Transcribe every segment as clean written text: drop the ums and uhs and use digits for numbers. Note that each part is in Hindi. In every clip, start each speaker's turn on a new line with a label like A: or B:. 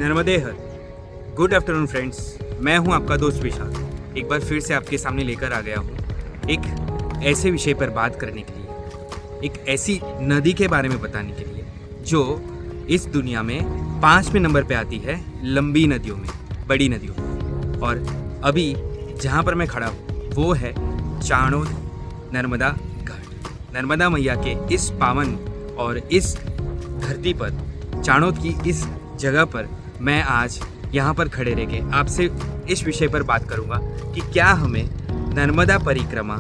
A: नर्मदे हर। गुड आफ्टरनून फ्रेंड्स, मैं हूं आपका दोस्त विशाल। एक बार फिर से आपके सामने लेकर आ गया हूं एक ऐसे विषय पर बात करने के लिए, एक ऐसी नदी के बारे में बताने के लिए जो इस दुनिया में 5वें नंबर पे आती है लंबी नदियों में, बड़ी नदियों में। और अभी जहां पर मैं खड़ा हूं वो है चाणोद नर्मदा घाट। नर्मदा मैया के इस पावन और इस धरती पर, चाणोद की इस जगह पर मैं आज यहाँ पर खड़े रह के आपसे इस विषय पर बात करूँगा कि क्या हमें नर्मदा परिक्रमा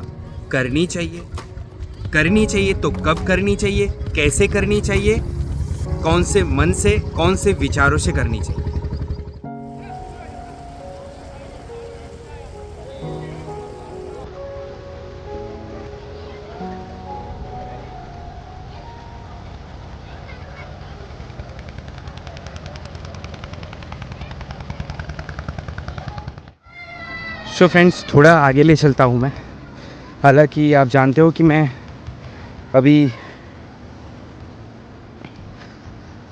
A: करनी चाहिए तो कब करनी चाहिए, कैसे करनी चाहिए, कौन से मन से, कौन से विचारों से करनी चाहिए। सो फ्रेंड्स, थोड़ा आगे ले चलता हूँ मैं। हालांकि आप जानते हो कि मैं अभी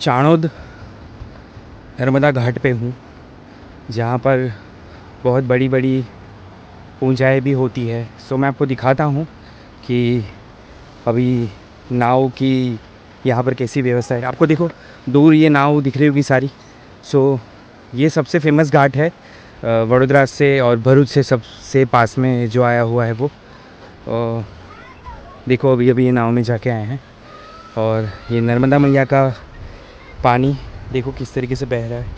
A: चाणोद नर्मदा घाट पे हूँ, जहाँ पर बहुत बड़ी बड़ी ऊंचाई भी होती है। सो मैं आपको दिखाता हूँ कि अभी नाव की यहाँ पर कैसी व्यवस्था है। आपको देखो दूर ये नाव दिख रही होगी सारी। सो ये सबसे फेमस घाट है वडोदरा से और भरूच से सबसे पास में जो आया हुआ है वो। देखो अभी ये नाव में जाके आए हैं और ये नर्मदा मैया का पानी देखो किस तरीके से बह रहा है।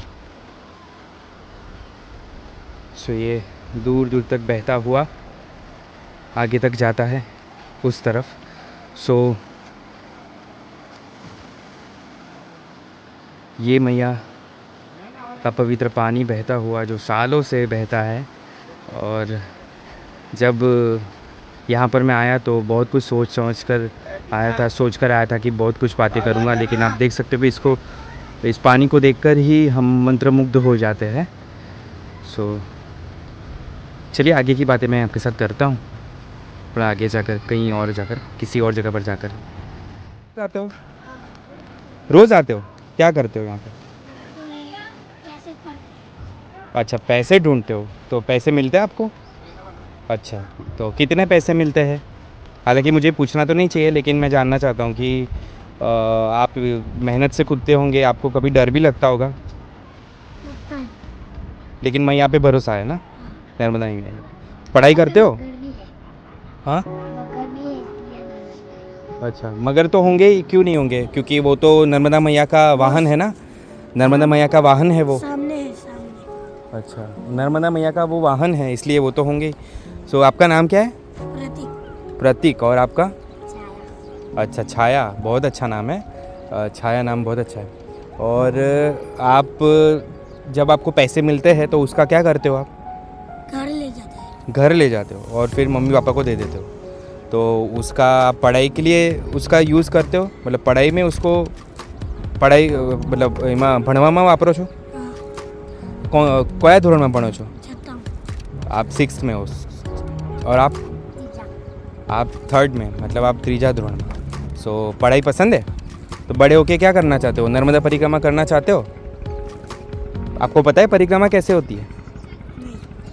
A: सो ये दूर दूर तक बहता हुआ आगे तक जाता है उस तरफ। सो ये मैया का पवित्र पानी बहता हुआ जो सालों से बहता है। और जब यहाँ पर मैं आया तो बहुत कुछ सोच कर आया था कि बहुत कुछ बातें करूँगा, लेकिन आप देख सकते हो इसको, इस पानी को देखकर ही हम मंत्रमुग्ध हो जाते हैं। सो चलिए आगे की बातें मैं आपके साथ करता हूँ, थोड़ा आगे जाकर, कहीं और जाकर, किसी और जगह पर जाकर। आते हो रोज़ आते हो, क्या करते हो यहाँ पर? अच्छा, पैसे ढूंढते हो, तो पैसे मिलते हैं आपको? अच्छा, तो कितने पैसे मिलते हैं? हालांकि मुझे पूछना तो नहीं चाहिए, लेकिन मैं जानना चाहता हूँ कि आप मेहनत से कूदते होंगे, आपको कभी डर भी लगता होगा। लेकिन मैं यहाँ पे भरोसा है ना, नर्मदा नहीं है। पढ़ाई करते हो? हाँ, अच्छा, मगर तो होंगे ही, क्यों नहीं होंगे? क्योंकि वो तो नर्मदा मैया का वाहन है ना, नर्मदा मैया का वाहन है वो।
B: सामने है।
A: अच्छा, नर्मदा मैया का वो वाहन है, इसलिए वो तो होंगे। सो आपका नाम क्या है?
B: प्रतीक।
A: प्रतीक। और आपका?
B: छाया।
A: अच्छा, छाया, बहुत अच्छा नाम है। छाया नाम बहुत अच्छा है। और आप जब आपको पैसे मिलते हैं तो उसका क्या करते हो आप?
B: घर ले जाते हैं।
A: घर ले जाते हो और फिर मम्मी पापा को दे देते हो। तो उसका आप पढ़ाई के लिए उसका यूज़ करते हो, मतलब पढ़ाई में उसको, पढ़ाई मतलब એમાં ભણવામાં વાપરો છો? કયા ધોરણમાં ભણો છો?
B: छठा।
A: आप 6th में हो और आप 3rd में, मतलब आप तीजा धोरण में। सो पढ़ाई पसंद है? तो बड़े होके क्या करना चाहते हो? नर्मदा परिक्रमा करना चाहते हो? आपको पता है परिक्रमा कैसे होती है?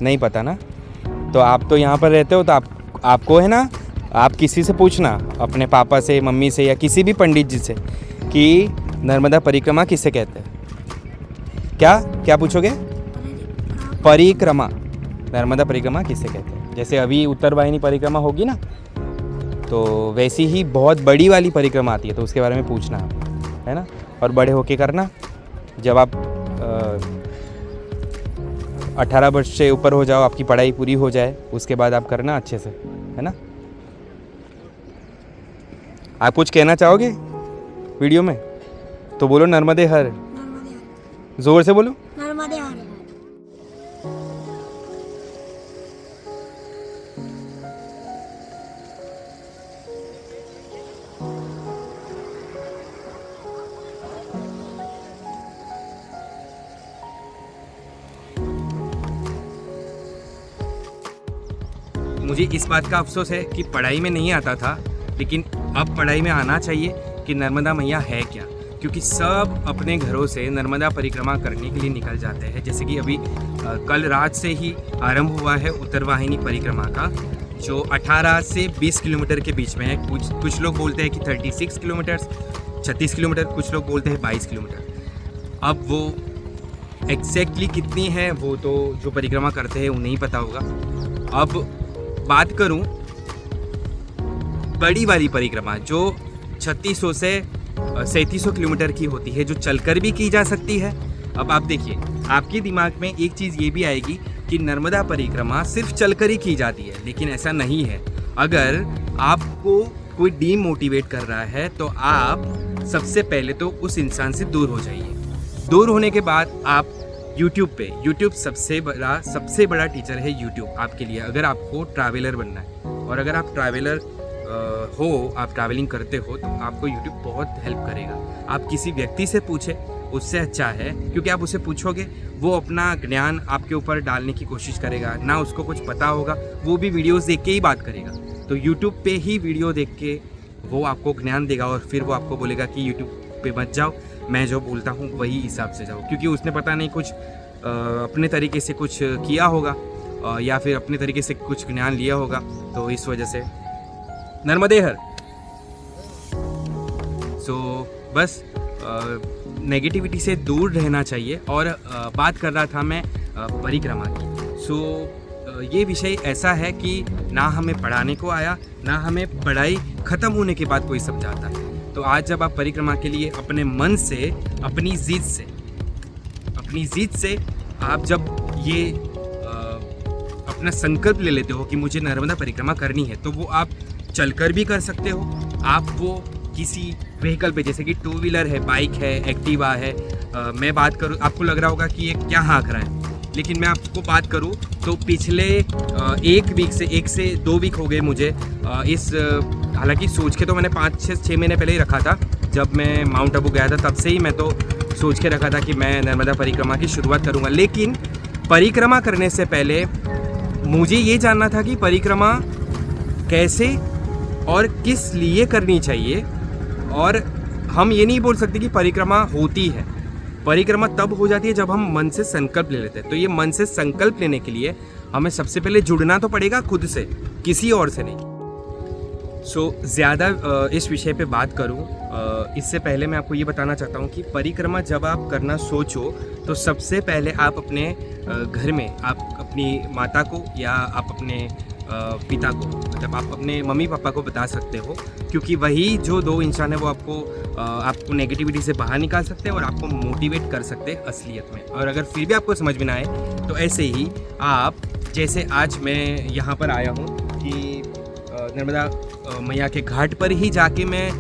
A: नहीं पता ना? तो आप तो यहाँ पर रहते हो, तो आपको है ना, आप किसी से पूछना, अपने पापा से, मम्मी से, या किसी भी पंडित जी से कि नर्मदा परिक्रमा किसे कहते हैं। क्या पूछोगे? परिक्रमा, नर्मदा परिक्रमा किसे कहते हैं। जैसे अभी उत्तर वाहिनी परिक्रमा होगी ना, तो वैसी ही बहुत बड़ी वाली परिक्रमा आती है, तो उसके बारे में पूछना है ना। और बड़े होके करना, जब आप 18 वर्ष से ऊपर हो जाओ, आपकी पढ़ाई पूरी हो जाए, उसके बाद आप करना अच्छे से, है ना। आप कुछ कहना चाहोगे वीडियो में? तो बोलो नर्मदे हर, जोर से बोलो।
B: नर्मदे हर।
A: मुझे इस बात का अफसोस है कि पढ़ाई में नहीं आता था, लेकिन अब पढ़ाई में आना चाहिए कि नर्मदा मैया है क्या। क्योंकि सब अपने घरों से नर्मदा परिक्रमा करने के लिए निकल जाते हैं। जैसे कि अभी कल रात से ही आरंभ हुआ है उत्तरवाहिनी परिक्रमा का, जो 18 से 20 किलोमीटर के बीच में है। कुछ लोग बोलते हैं कि 36 किलोमीटर, 36 किलोमीटर, कुछ लोग बोलते हैं 22 किलोमीटर। अब वो एग्जैक्टली कितनी है वो तो जो परिक्रमा करते हैं उन्हें ही पता होगा। अब बात करूं बड़ी वाली परिक्रमा जो 3600 से 3700 किलोमीटर की होती है, जो चलकर भी की जा सकती है। अब आप देखिए, आपके दिमाग में एक चीज़ ये भी आएगी कि नर्मदा परिक्रमा सिर्फ चलकर ही की जाती है, लेकिन ऐसा नहीं है। अगर आपको कोई डीमोटिवेट कर रहा है तो आप सबसे पहले तो उस इंसान से दूर हो जाइए। दूर होने के बाद आप यूट्यूब सबसे बड़ा टीचर है यूट्यूब आपके लिए। अगर आपको ट्रैवलर बनना है और अगर आप ट्रैवलर आप ट्रैवलिंग करते हो तो आपको यूट्यूब बहुत हेल्प करेगा। आप किसी व्यक्ति से पूछे, उससे अच्छा है, क्योंकि आप उसे पूछोगे वो अपना ज्ञान आपके ऊपर डालने की कोशिश करेगा। ना उसको कुछ पता होगा, वो भी वीडियोस देख के ही बात करेगा। तो यूट्यूब पे ही वीडियो देख के वो आपको ज्ञान देगा और फिर वो आपको बोलेगा कि यूट्यूब पे मत जाओ, मैं जो बोलता हूँ वही हिसाब से जाओ। क्योंकि उसने पता नहीं कुछ अपने तरीके से कुछ किया होगा या फिर अपने तरीके से कुछ ज्ञान लिया होगा। तो इस वजह से नर्मदे हर बस नेगेटिविटी से दूर रहना चाहिए। और बात कर रहा था मैं परिक्रमा की। ये विषय ऐसा है कि ना हमें पढ़ाने को आया, ना हमें पढ़ाई ख़त्म होने के बाद कोई समझाता है। तो आज जब आप परिक्रमा के लिए अपने मन से, अपनी जिद से आप जब ये अपना संकल्प ले लेते हो कि मुझे नर्मदा परिक्रमा करनी है, तो वो आप चलकर भी कर सकते हो। आप वो किसी व्हीकल पे, जैसे कि 2 व्हीलर है, बाइक है, एक्टिवा है। मैं बात करूँ, आपको लग रहा होगा कि ये क्या हाँक रहा है, लेकिन मैं आपको बात करूँ तो पिछले 1 से 2 वीक हो गए मुझे हालांकि सोच के तो मैंने 5-6 महीने पहले ही रखा था। जब मैं माउंट आबू गया था तब से ही मैं तो सोच के रखा था कि मैं नर्मदा परिक्रमा की शुरुआत करूँगा। लेकिन परिक्रमा करने से पहले मुझे ये जानना था कि परिक्रमा कैसे और किस लिए करनी चाहिए। और हम ये नहीं बोल सकते कि परिक्रमा होती है। परिक्रमा तब हो जाती है जब हम मन से संकल्प ले लेते हैं। तो ये मन से संकल्प लेने के लिए हमें सबसे पहले जुड़ना तो पड़ेगा खुद से, किसी और से नहीं। ज़्यादा इस विषय पे बात करूं इससे पहले मैं आपको ये बताना चाहता हूं कि परिक्रमा जब आप करना सोचो तो सबसे पहले आप अपने घर में आप अपनी माता को या आप अपने पिता को, मतलब आप अपने मम्मी पापा को बता सकते हो, क्योंकि वही जो 2 इंसान है वो आपको नेगेटिविटी से बाहर निकाल सकते हैं और आपको मोटिवेट कर सकते हैं असलियत में। और अगर फिर भी आपको समझ में ना आए तो ऐसे ही आप, जैसे आज मैं यहाँ पर आया हूँ कि नर्मदा मैया के घाट पर ही जाके मैं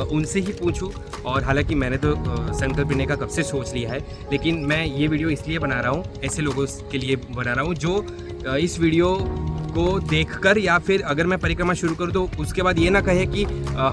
A: उनसे ही पूछूं। और हालांकि मैंने तो संकल्प लेने का कब से सोच लिया है, लेकिन मैं ये वीडियो इसलिए बना रहा हूँ, ऐसे लोगों के लिए बना रहा हूँ जो इस वीडियो को देखकर या फिर अगर मैं परिक्रमा शुरू करूँ तो उसके बाद ये ना कहे कि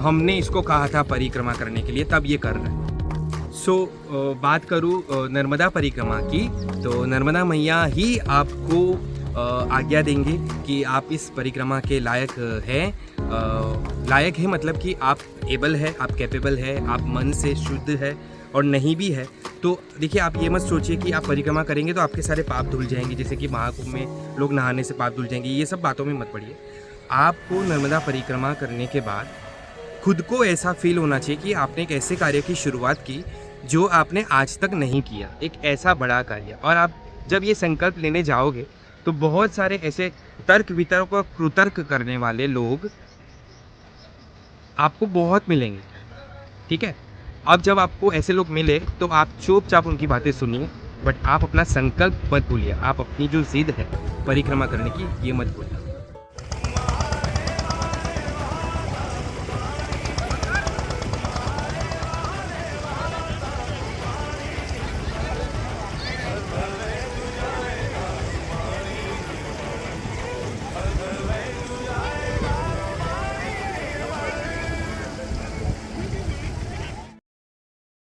A: हमने इसको कहा था परिक्रमा करने के लिए, तब ये कर रहे हैं। बात करूँ नर्मदा परिक्रमा की, तो नर्मदा मैया ही आपको आज्ञा देंगे कि आप इस परिक्रमा के लायक है, मतलब कि आप एबल है, आप कैपेबल है, आप मन से शुद्ध है। और नहीं भी है तो देखिए, आप ये मत सोचिए कि आप परिक्रमा करेंगे तो आपके सारे पाप धुल जाएंगे, जैसे कि महाकुंभ में लोग नहाने से पाप धुल जाएंगे। ये सब बातों में मत पड़िए। आपको नर्मदा परिक्रमा करने के बाद खुद को ऐसा फील होना चाहिए कि आपने एक ऐसे कार्य की शुरुआत की जो आपने आज तक नहीं किया, एक ऐसा बड़ा कार्य। और आप जब ये संकल्प लेने जाओगे तो बहुत सारे ऐसे तर्क वितर्क और कुतर्क करने वाले लोग आपको बहुत मिलेंगे, ठीक है। अब जब आपको ऐसे लोग मिले तो आप चुपचाप उनकी बातें सुनिए, बट आप अपना संकल्प मत भूलिए। आप अपनी जो जिद है परिक्रमा करने की, ये मत भूलिए।